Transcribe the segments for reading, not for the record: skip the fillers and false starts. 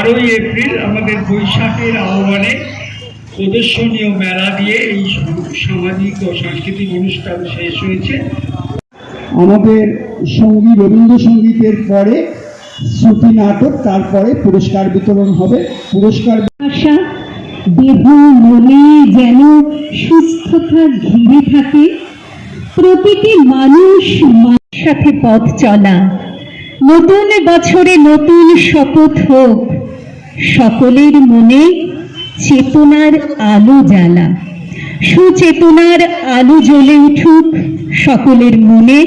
12ই April আমাদের বৈশাখের আহ্বানে প্রদর্শনীয় মেলা দিয়ে এই সামাজিক ও সাংস্কৃতিক অনুষ্ঠান শেষ হয়েছে। আমাদের সঙ্গীত রবীন্দ্রসঙ্গীতের পরে শ্রুতি নাটক, তারপরে পুরস্কার বিতরণ হবে। পুরস্কার আশা দেহ মনে যেন সুস্থতা ঘিরে থাকে। প্রতিটি মানুষ সাথে পথ চলা, নতুন বছরে নতুন শপথ হোক, সকলের মনে চেতনার আলো জ্বালা। সুচেতনার আলো জ্বলে উঠুক সকলের মনে।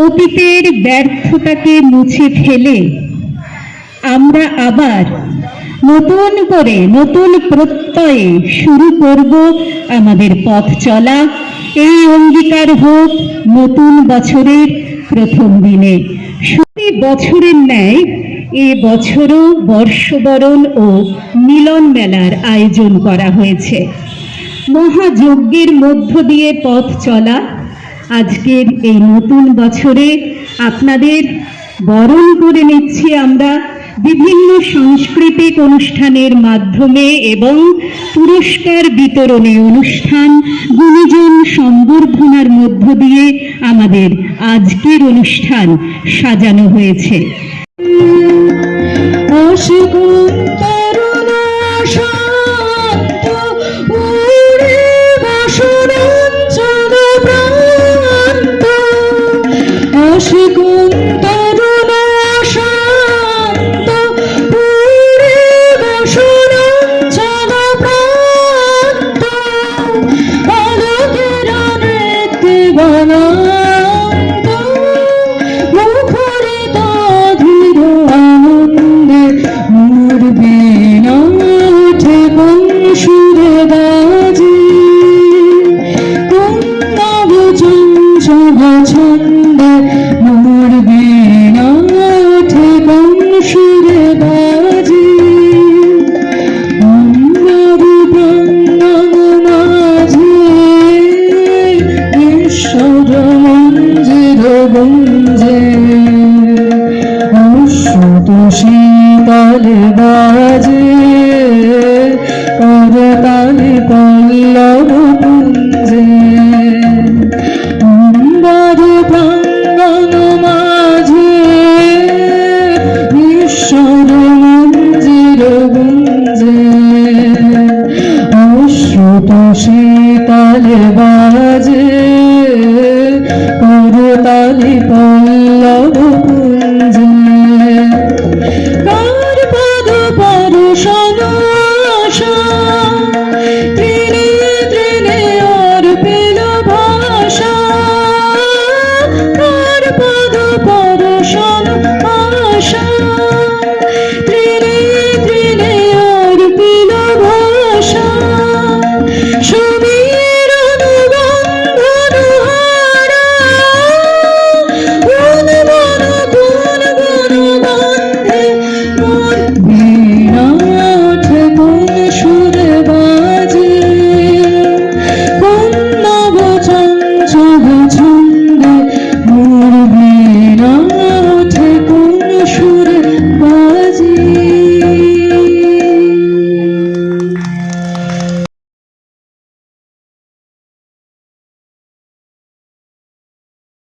অতীতের ব্যর্থতাকে মুছে ফেলে আমরা আবার নতুন করে নতুন প্রত্যয়ে শুরু করব আমাদের পথ চলা। এই অঙ্গীকার হোক নতুন বছরের প্রথম দিনে। প্রতি বছরের ন্যায় এ বছরও বর্ষবরণ ও মিলন মেলার আয়োজন করা হয়েছে। মহাযজ্ঞের মধ্য দিয়ে পথ চলা আজকের এই নতুন বছরে আপনাদের বরণ করে নিচ্ছি আমরা বিভিন্ন সাংস্কৃতিক অনুষ্ঠানের মাধ্যমে এবং পুরস্কার বিতরণী অনুষ্ঠান, গুণীজন সম্বর্ধনার মধ্য দিয়ে আমাদের আজকের অনুষ্ঠান সাজানো হয়েছে। শীতলে বাজে করতালে পল্লব পুঞ্জে, অম্বর প্রাঙ্গণ মাঝে ঈশ্বর মঞ্জির গুঞ্জে। অশ্রুত শীতলে